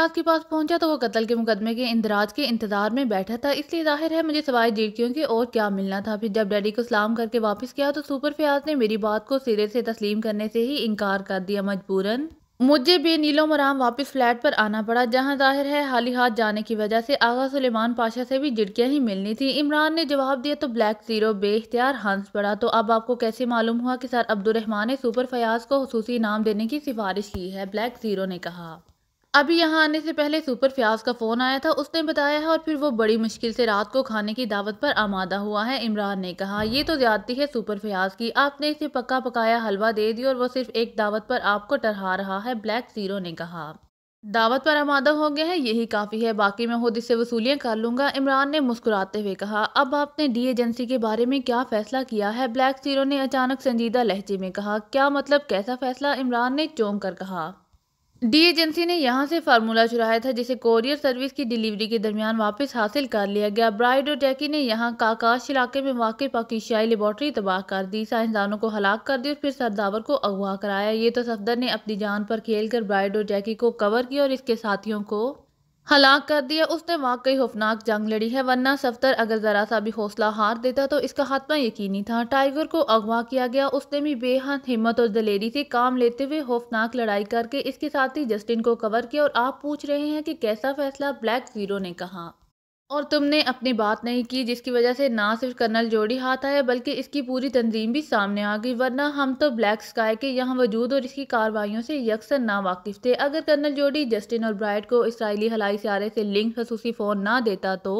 इमराज के पास पहुंचा तो वो कत्ल के मुकदमे के इंदराज के इंतजार में बैठा था, इसलिए जाहिर है मुझे सवाए झिड़कियों के और क्या मिलना था। फिर जब डैडी को सलाम करके वापस किया तो सुपर फयाज ने मेरी बात को सिरे से तस्लीम करने से ही इनकार कर दिया। मजबूरन मुझे बेनीलो मराम वापस फ्लैट पर आना पड़ा, जहां जाहिर है हाली हाथ जाने की वजह से आगा सुलेमान पाशा से भी झिड़कियां ही मिलनी थी। इमरान ने जवाब दिया तो ब्लैक जीरो बेख्तियार हंस पड़ा। तो अब आपको कैसे मालूम हुआ कि सर अब्दुर्रहमान ने सुपर फयाज को खुसूसी इनाम देने की सिफारिश की है? ब्लैक जीरो ने कहा। अभी यहाँ आने से पहले सुपर फयाज का फोन आया था, उसने बताया है, और फिर वो बड़ी मुश्किल से रात को खाने की दावत पर आमादा हुआ है। इमरान ने कहा, ये तो ज्यादती है सुपर फयाज की, आपने इसे पका पकाया हलवा दे दिया और वो सिर्फ एक दावत पर आपको टरहा रहा है। ब्लैक जीरो ने कहा, दावत पर आमादा हो गया है, यही काफी है, बाकी मैं खुद इससे वसूलियां कर लूंगा। इमरान ने मुस्कुराते हुए कहा, अब आपने डी एजेंसी के बारे में क्या फैसला किया है? ब्लैक जीरो ने अचानक संजीदा लहजे में कहा। क्या मतलब, कैसा फैसला? इमरान ने चौंक कर कहा। डी एजेंसी ने यहाँ से फार्मूला चुराया था जिसे कोरियर सर्विस की डिलीवरी के दरमियान वापस हासिल कर लिया गया। ब्राइड और जैकी ने यहाँ काकाश इलाके में वाकई पाकिस्तानी लेबॉर्ट्री तबाह कर दी, साइंसदानों को हलाक कर दी और फिर सरदावर को अगवा कराया। ये तो सफदर ने अपनी जान पर खेलकर ब्राइड और जैकी को कवर किया और इसके साथियों को हलाक कर दिया। उसने वाकई खौफनाक जंग लड़ी है, वरना सफ्तर अगर जरा सा भी हौसला हार देता तो इसका खात्मा यकीनी था। टाइगर को अगवा किया गया, उसने भी बेहद हिम्मत और दलेरी से काम लेते हुए खौफनाक लड़ाई करके इसके साथी जस्टिन को कवर किया। और आप पूछ रहे हैं कि कैसा फैसला? ब्लैक जीरो ने कहा, और तुमने अपनी बात नहीं की, जिसकी वजह से ना सिर्फ कर्नल जोड़ी हाथ आया बल्कि इसकी पूरी तंजीम भी सामने आ गई। वरना हम तो ब्लैक स्काई के यहाँ वजूद और इसकी कार्रवाइयों से यकसर ना वाकिफ थे। अगर कर्नल जोड़ी जस्टिन और ब्राइड को इसराइली हलाई सियारे से लिंक खसूसी फोन ना देता तो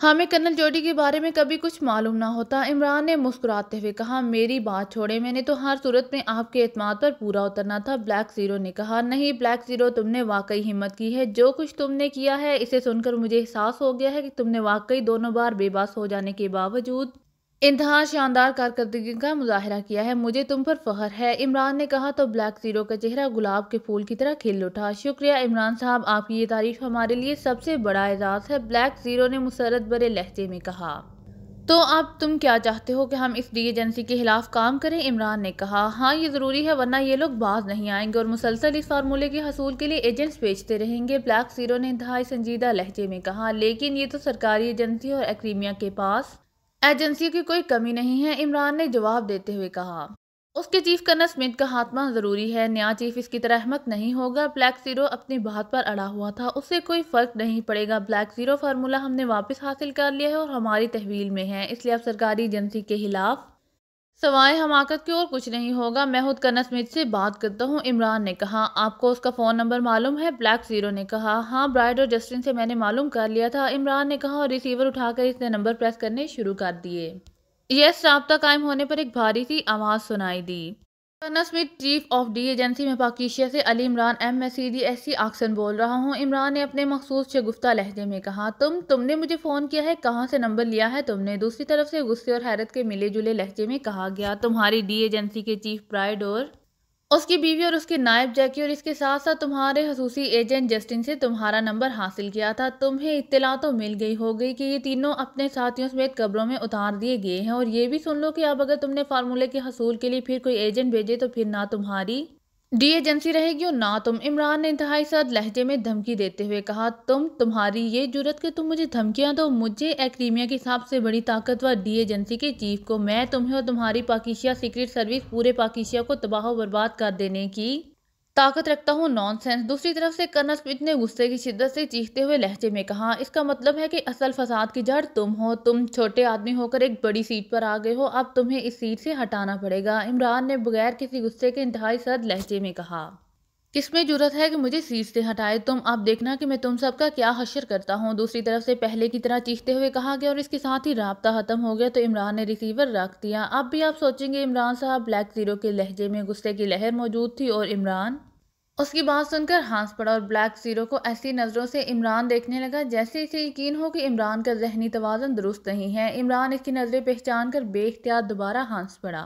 हमें कर्नल जोड़ी के बारे में कभी कुछ मालूम ना होता। इमरान ने मुस्कुराते हुए कहा, मेरी बात छोड़े, मैंने तो हर सूरत में आपके एतमाद पर पूरा उतरना था। ब्लैक जीरो ने कहा, नहीं ब्लैक जीरो, तुमने वाकई हिम्मत की है। जो कुछ तुमने किया है इसे सुनकर मुझे एहसास हो गया है कि तुमने वाकई दोनों बार बेबस हो जाने के बावजूद इंतहा शानदार कारकर्दगी का मुजाहरा किया है। मुझे तुम पर फख्र है। इमरान ने कहा तो ब्लैक जीरो का चेहरा गुलाब के फूल की तरह खिल उठा। शुक्रिया इमरान साहब, आपकी ये तारीफ हमारे लिए सबसे बड़ा एजाज है। ब्लैक जीरो ने मुसरत भरे लहजे में कहा, तो अब तुम क्या चाहते हो कि हम इस डी एजेंसी के खिलाफ काम करें? इमरान ने कहा, हाँ ये ज़रूरी है, वरना ये लोग बाज नहीं आएंगे और मुसलसल इस फार्मूले के हसूल के लिए एजेंट्स भेजते रहेंगे। ब्लैक जीरो ने इंतहाई संजीदा लहजे में कहा, लेकिन ये तो सरकारी एजेंसी और एक्रीमिया के पास एजेंसियों की कोई कमी नहीं है। इमरान ने जवाब देते हुए कहा, उसके चीफ कर्नल स्मिथ का खात्मा जरूरी है, नया चीफ इसकी तरह अहमक नहीं होगा। ब्लैक जीरो अपनी बात पर अड़ा हुआ था, उससे कोई फर्क नहीं पड़ेगा। ब्लैक जीरो, फार्मूला हमने वापस हासिल कर लिया है और हमारी तहवील में है, इसलिए अब सरकारी एजेंसी के खिलाफ सवाए हमाकत के और कुछ नहीं होगा। मैं खुद कर्नल स्मिथ से बात करता हूँ। इमरान ने कहा, आपको उसका फ़ोन नंबर मालूम है? ब्लैक जीरो ने कहा, हाँ ब्राइड और जस्टिन से मैंने मालूम कर लिया था। इमरान ने कहा, और रिसीवर उठाकर इसने नंबर प्रेस करने शुरू कर दिए। यस, राब्ता कायम होने पर एक भारी सी आवाज़ सुनाई दी। Colonel Smith, chief of the agency में पाकिस्तान से अली इमरान MSCDSC आक्सन बोल रहा हूँ। इमरान ने अपने मखसूस शगुफ्ता लहजे में कहा, तुमने मुझे फ़ोन किया है, कहाँ से नंबर लिया है तुमने? दूसरी तरफ से गुस्से और हैरत के मिले जुले लहजे में कहा गया, तुम्हारी डी एजेंसी के चीफ ब्राइड और उसकी बीवी और उसके नायब जैकी और इसके साथ साथ तुम्हारे खसूसी एजेंट जस्टिन से तुम्हारा नंबर हासिल किया था। तुम्हें इत्तला तो मिल गई होगी कि ये तीनों अपने साथियों समेत कब्रों में उतार दिए गए हैं। और ये भी सुन लो कि अब अगर तुमने फार्मूले के हसूल के लिए फिर कोई एजेंट भेजे तो फिर ना तुम्हारी डी एजेंसी रहेगी और ना तुम। इमरान ने इंतहाई सख्त लहजे में धमकी देते हुए कहा, तुम्हारी ये जुर्रत कि तुम मुझे धमकियां दो, मुझे एक्रीमिया की सबसे बड़ी ताकतवर डी एजेंसी के चीफ को, मैं तुम्हें और तुम्हारी पाकिस्तान सीक्रेट सर्विस पूरे पाकिस्तान को तबाह और बर्बाद कर देने की ताकत रखता हूँ। नॉनसेंस। दूसरी तरफ से कर्नल स्मिथ ने गुस्से की शिद्दत से चीखते हुए लहजे में कहा, इसका मतलब है कि असल फसाद की जड़ तुम हो। तुम छोटे आदमी होकर एक बड़ी सीट पर आ गए हो, अब तुम्हें इस सीट से हटाना पड़ेगा। इमरान ने बगैर किसी गुस्से के इंतहाई सख्त लहजे में कहा, किसमें जुरत है कि मुझे सीट से हटाए तुम? अब देखना कि मैं तुम सबका क्या हश्र करता हूँ। दूसरी तरफ से पहले की तरह चीखते हुए कहा गया और इसके साथ ही राब्ता खत्म हो गया। तो इमरान ने रिसीवर रख दिया। अब भी आप सोचेंगे इमरान साहब, ब्लैक जीरो के लहजे में गुस्से की लहर मौजूद थी और इमरान उसकी बात सुनकर हंस पड़ा और ब्लैक जीरो को ऐसी नज़रों से इमरान देखने लगा जैसे इसे यकीन हो कि इमरान का जहनी तवाज़ुन दुरुस्त नहीं है। इमरान इसकी नज़रें पहचान कर बेख्तियार दोबारा हंस पड़ा।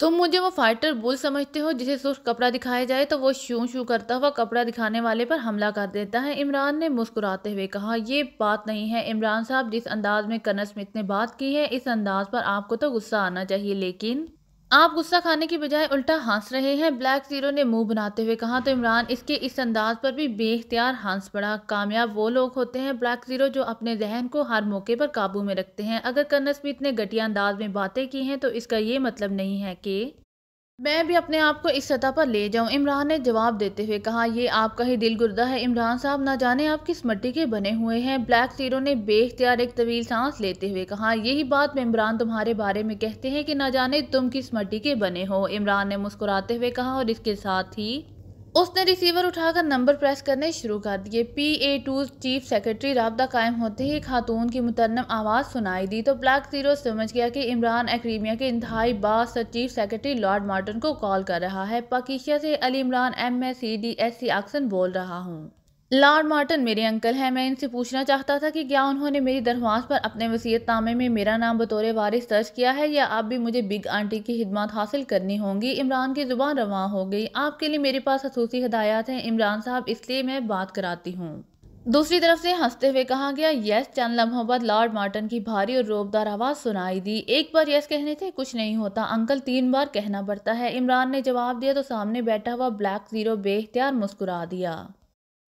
तुम मुझे वो फाइटर बुल समझते हो जिसे सिर्फ कपड़ा दिखाया जाए तो वो शू शू करता हुआ कपड़ा दिखाने वाले पर हमला कर देता है? इमरान ने मुस्कुराते हुए कहा, ये बात नहीं है इमरान साहब, जिस अंदाज में कर्नल स्मिथ ने बात की है इस अंदाज पर आपको तो गुस्सा आना चाहिए, लेकिन आप गुस्सा खाने की बजाय उल्टा हंस रहे हैं, ब्लैक जीरो ने मुंह बनाते हुए कहा। तो इमरान इसके इस अंदाज पर भी बेख्तियार हंस पड़ा। कामयाब वो लोग होते हैं ब्लैक जीरो जो अपने जहन को हर मौके पर काबू में रखते हैं। अगर कर्नल स्मिथ ने घटिया अंदाज में बातें की हैं तो इसका ये मतलब नहीं है कि मैं भी अपने आप को इस सतह पर ले जाऊं। इमरान ने जवाब देते हुए कहा, ये आपका ही दिल गुर्दा है इमरान साहब, ना जाने आप किस मिट्टी के बने हुए हैं। ब्लैक जीरो ने बेख्तियार एक तवील सांस लेते हुए कहा, यही बात इमरान तुम्हारे बारे में कहते हैं कि ना जाने तुम किस मिट्टी के बने हो। इमरान ने मुस्कुराते हुए कहा और इसके साथ ही उसने रिसीवर उठाकर नंबर प्रेस करने शुरू कर दिए। PA2 चीफ सेक्रेटरी राब्ता कायम होते ही खातून की मुतन्नम आवाज़ सुनाई दी तो ब्लैक जीरो समझ गया कि इमरान एक्रीमिया के इंतहाई बास चीफ सेक्रेटरी लॉर्ड मार्टन को कॉल कर रहा है। पाकिस्तान से अली इमरान MSCDSC एक्सन बोल रहा हूँ। लॉर्ड मार्टन मेरे अंकल हैं। मैं इनसे पूछना चाहता था कि क्या उन्होंने मेरी दरख्वास्त पर अपने वसीयतनामे में मेरा नाम बतौर वारिस दर्ज किया है या अब भी मुझे बिग आंटी की खिदमत हासिल करनी होंगी। इमरान की जुबान रवां हो गई। आपके लिए मेरे पास खसूसी हिदायत हैं इमरान साहब, इसलिए मैं बात कराती हूँ। दूसरी तरफ से हंसते हुए कहा गया, यस। चंद लम्हों बाद लॉर्ड मार्टन की भारी और रोबदार आवाज सुनाई दी। एक बार यस कहने से कुछ नहीं होता अंकल, 3 बार कहना पड़ता है। इमरान ने जवाब दिया तो सामने बैठा हुआ ब्लैक जीरो बेख्तियार मुस्कुरा दिया।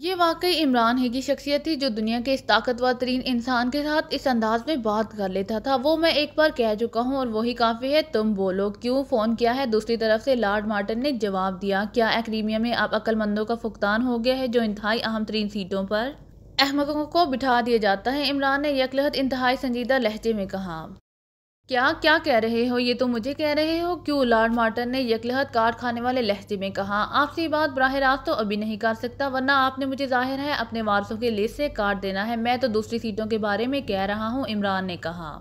ये वाकई इमरान ही की शख्सियत थी जो दुनिया के इस ताकतवर तरीन इंसान के साथ इस अंदाज में बात कर लेता था। वो मैं एक बार कह चुका हूँ और वही काफ़ी है, तुम बोलो क्यों फ़ोन किया है। दूसरी तरफ से लॉर्ड मार्टन ने जवाब दिया, क्या एक्रीमिया में अब अक्लमंदों का फुकतान हो गया है जो इंतहाई अहम तरीन सीटों पर अहमकों को बिठा दिया जाता है। इमरान ने यकलहत इंतहाई संजीदा लहजे में कहा, क्या क्या कह रहे हो, ये तो मुझे कह रहे हो क्यों। लॉर्ड मार्टन ने यकलहत काट खाने वाले लहजे में कहा, आपसे ये बात बराह रास्त तो अभी नहीं कर सकता वरना आपने मुझे जाहिर है अपने वारसों की लिस्ट से काट देना है। मैं तो दूसरी सीटों के बारे में कह रहा हूँ। इमरान ने कहा,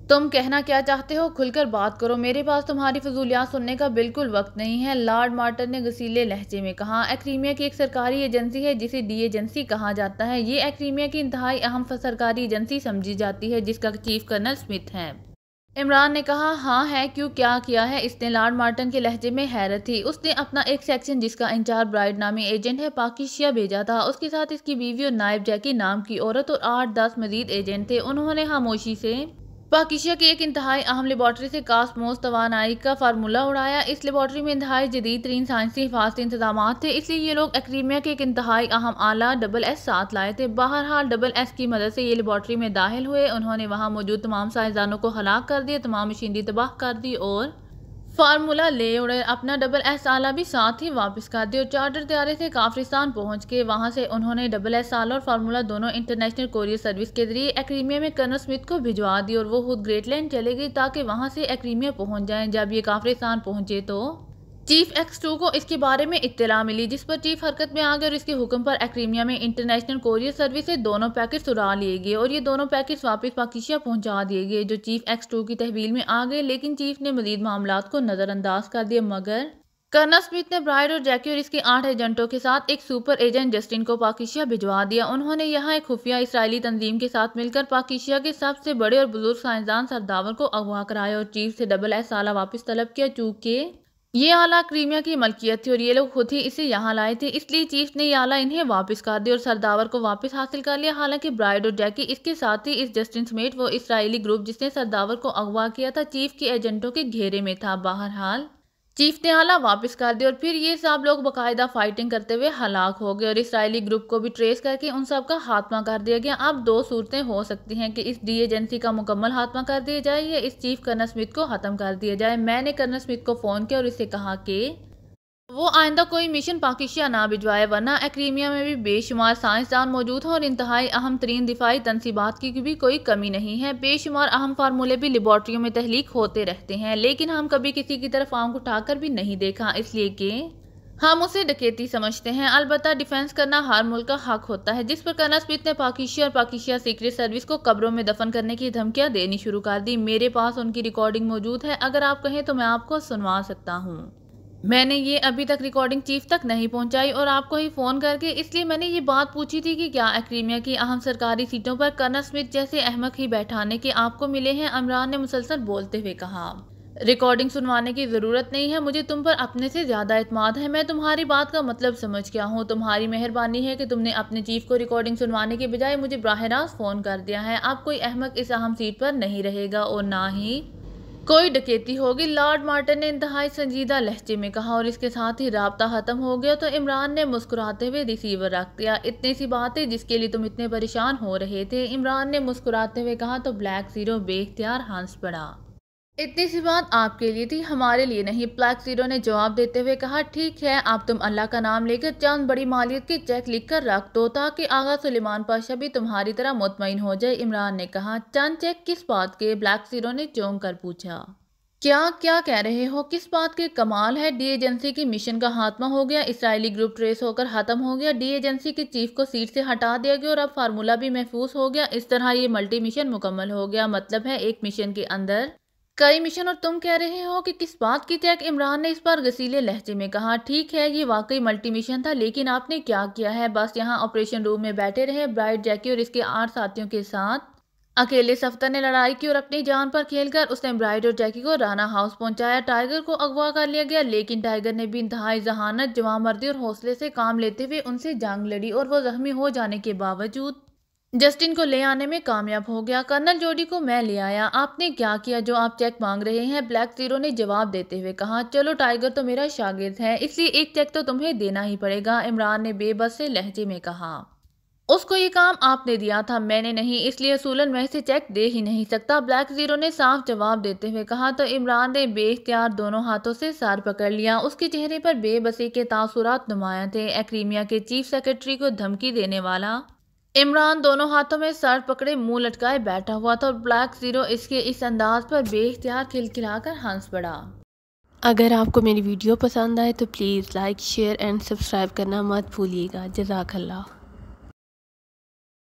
तुम कहना क्या चाहते हो, खुलकर बात करो, मेरे पास तुम्हारी फजूलियात सुनने का बिल्कुल वक्त नहीं है। लॉर्ड मार्टन ने गसीले लहजे में कहा, एक्रीमिया की एक सरकारी एजेंसी है जिसे डी एजेंसी कहा जाता है। ये एक्रीमिया की इंतहाई अहम सरकारी एजेंसी समझी जाती है जिसका चीफ कर्नल स्मिथ है। इमरान ने कहा, हाँ है, क्यों क्या किया है इसने। लॉर्ड मार्टन के लहजे में हैरत थी। उसने अपना एक सेक्शन जिसका इंचार्ज ब्राइड नामी एजेंट है पाकिस्तान भेजा था। उसके साथ इसकी बीवी और नायब जैकी नाम की औरत और 8-10 मजीद एजेंट थे। उन्होंने खामोशी से पाकिस्तान की एक इंतहाई अहम लेबॉर्ट्री से कास्मोस तवानाई का फार्मूला उड़ाया। इस लेबॉर्ट्री में इंतहाई जदीद तरीन साइंसी हिफाजती इंतजाम थे, इसलिए ये लोग एक्रीमिया के एक इंतहाई अहम आला SS साथ लाए थे। बहरहाल SS की मदद से ये लेबॉर्ट्री में दाखिल हुए। उन्होंने वहां मौजूद तमाम साइंसदानों को हलाक कर दिया, तमाम मशीनरी तबाह कर दी और फार्मूला ले उड़े। अपना SS आला भी साथ ही वापस कर दिया और चार्टर तैयारे से काफरिस्तान पहुंच के वहां से उन्होंने SS आला और फार्मूला दोनों इंटरनेशनल कोरियर सर्विस के जरिए एक्रीमिया में कर्नल स्मिथ को भिजवा दी और वो खुद ग्रेटलैंड चले गई ताकि वहां से एक्रीमिया पहुंच जाएं। जब ये काफरिस्तान पहुंचे तो चीफ X2 को इसके बारे में इत्तला मिली, जिस पर चीफ हरकत में आ गए और इसके हुक्म पर एक्रीमिया में इंटरनेशनल कोरियर सर्विस से दोनों पैकेट उड़ा लिए गए और ये दोनों पैकेट्स वापस पाकिस्तान पहुंचा दिए गए जो चीफ X2 की तहवील में आ गए। लेकिन चीफ ने मजीद मामलात को नज़रअंदाज कर दिया। मगर कर्नल स्मिथ ने ब्राइड और जैकी और इसके 8 एजेंटों के साथ एक सुपर एजेंट जस्टिन को पाकिस्तान भिजवा दिया। उन्होंने यहाँ एक खुफिया इसराइली तंजीम के साथ मिलकर पाकिस्तान के सबसे बड़े और बुजुर्ग साइंसदान सरदावर को अगवा कराया और चीफ से SS आला वापस तलब किया। चूंकि ये आला क्रीमिया की मलकियत थी और ये लोग खुद ही इसे यहाँ लाए थे, इसलिए चीफ ने ये आला इन्हें वापस कर दिया और सरदावर को वापस हासिल कर लिया। हालांकि ब्राइड और जैकी इसके साथ ही इस जस्टिन समेत वो इसराइली ग्रुप जिसने सरदावर को अगवा किया था चीफ के एजेंटों के घेरे में था। बहरहाल चीफ ने आला वापस कर दिया और फिर ये सब लोग बाकायदा फाइटिंग करते हुए हलाक हो गए और इसराइली ग्रुप को भी ट्रेस करके उन सब का खात्मा कर दिया गया। अब 2 सूरतें हो सकती हैं कि इस डी एजेंसी का मुकम्मल खात्मा कर दिया जाए या इस चीफ कर्नल स्मिथ को ख़त्म कर दिया जाए। मैंने कर्नल स्मिथ को फ़ोन किया और इससे कहा कि वो आइंदा कोई मिशन पाकिस्तान ना भिजवाए वरना एक्रीमिया में भी बेशुमार साइंसदान मौजूद हैं और इंतहाई अहम तरीन दिफाई तनसीबात की भी कोई कमी नहीं है। बेशुमार अहम फार्मूले भी लेबॉर्ट्रियों में तहलीक होते रहते हैं, लेकिन हम कभी किसी की तरफ आंख उठाकर भी नहीं देखा, इसलिए कि हम उसे डकैती समझते हैं। अलबत्ता डिफेंस करना हर मुल्क का हक होता है। जिस पर कर्नल स्मिथ ने पाकिस्तान और पाकिस्तान सीक्रेट सर्विस को कब्रों में दफन करने की धमकियां देनी शुरू कर दी। मेरे पास उनकी रिकॉर्डिंग मौजूद है, अगर आप कहें तो मैं आपको सुनवा सकता हूँ। मैंने ये अभी तक रिकॉर्डिंग चीफ तक नहीं पहुंचाई और आपको ही फ़ोन करके, इसलिए मैंने ये बात पूछी थी कि क्या एक्रीमिया की अहम सरकारी सीटों पर कर्नल स्मिथ जैसे अहमक ही बैठाने के आपको मिले हैं। इमरान ने मुसलसल बोलते हुए कहा, रिकॉर्डिंग सुनवाने की ज़रूरत नहीं है, मुझे तुम पर अपने से ज़्यादा एतमाद है। मैं तुम्हारी बात का मतलब समझ गया हूँ। तुम्हारी मेहरबानी है कि तुमने अपने चीफ को रिकॉर्डिंग सुनवाने के बजाय मुझे बराह रास्त फ़ोन कर दिया है। अब कोई अहमक इस अहम सीट पर नहीं रहेगा और ना ही कोई डकैती होगी, लॉर्ड मार्टिन ने इंतहाई संजीदा लहजे में कहा और इसके साथ ही राब्ता खत्म हो गया तो इमरान ने मुस्कुराते हुए रिसीवर रख दिया। इतनी सी बात है जिसके लिए तुम इतने परेशान हो रहे थे, इमरान ने मुस्कुराते हुए कहा तो ब्लैक जीरो बेख्तियार हंस पड़ा। इतनी सी बात आपके लिए थी, हमारे लिए नहीं, ब्लैक जीरो ने जवाब देते हुए कहा। ठीक है, अब तुम अल्लाह का नाम लेकर चंद बड़ी मालियत के चेक लिखकर रख दो ताकि आगा सुलेमान पाशा भी तुम्हारी तरह मुतमईन हो जाए, इमरान ने कहा। चंद चेक किस बात के, ब्लैक जीरो ने चौंक कर पूछा। क्या क्या कह रहे हो, किस बात के? कमाल है, डी एजेंसी की मिशन का खात्मा हो गया, इसराइली ग्रुप ट्रेस होकर खत्म हो गया, डी एजेंसी के चीफ को सीट से हटा दिया गया और अब फार्मूला भी महफूज हो गया। इस तरह ये मल्टी मिशन मुकम्मल हो गया, मतलब है एक मिशन के अंदर कई मिशन। और तुम कह रहे हो कि किस बात की चेक, इमरान ने इस बार गसीले लहजे में कहा। ठीक है, ये वाकई मल्टी मिशन था, लेकिन आपने क्या किया है? बस यहाँ ऑपरेशन रूम में बैठे रहे, ब्राइट जैकी और इसके 8 साथियों के साथ। अकेले सफ्तर ने लड़ाई की और अपनी जान पर खेलकर उसने ब्राइड और जैकी को राना हाउस पहुंचाया। टाइगर को अगवा कर लिया गया, लेकिन टाइगर ने भी इंतहाई जहानत, जवामर्दी और हौसले से काम लेते हुए उनसे जंग लड़ी और वो जख्मी हो जाने के बावजूद जस्टिन को ले आने में कामयाब हो गया। कर्नल जोडी को मैं ले आया। आपने क्या किया जो आप चेक मांग रहे हैं? ब्लैक जीरो ने जवाब देते हुए कहा। चलो, टाइगर तो मेरा शागिर्द है, इसलिए एक चेक तो तुम्हें देना ही पड़ेगा, इमरान ने बेबस से लहजे में कहा। उसको ये काम आपने दिया था, मैंने नहीं, इसलिए असूलन मैं इसे चेक दे ही नहीं सकता, ब्लैक जीरो ने साफ जवाब देते हुए कहा। तो इमरान ने बेख्तियार दोनों हाथों से सर पकड़ लिया। उसके चेहरे पर बेबसी के तासुरात नुमायां थे। एक्रीमिया के चीफ सेक्रेटरी को धमकी देने वाला इमरान दोनों हाथों में सर पकड़े मुंह लटकाए बैठा हुआ था और ब्लैक जीरो इसके इस अंदाज पर बेख्तियार खिलखिलाकर हंस पड़ा। अगर आपको मेरी वीडियो पसंद आए तो please like, share and subscribe करना मत भूलिएगा। जज़ाकल्लाह।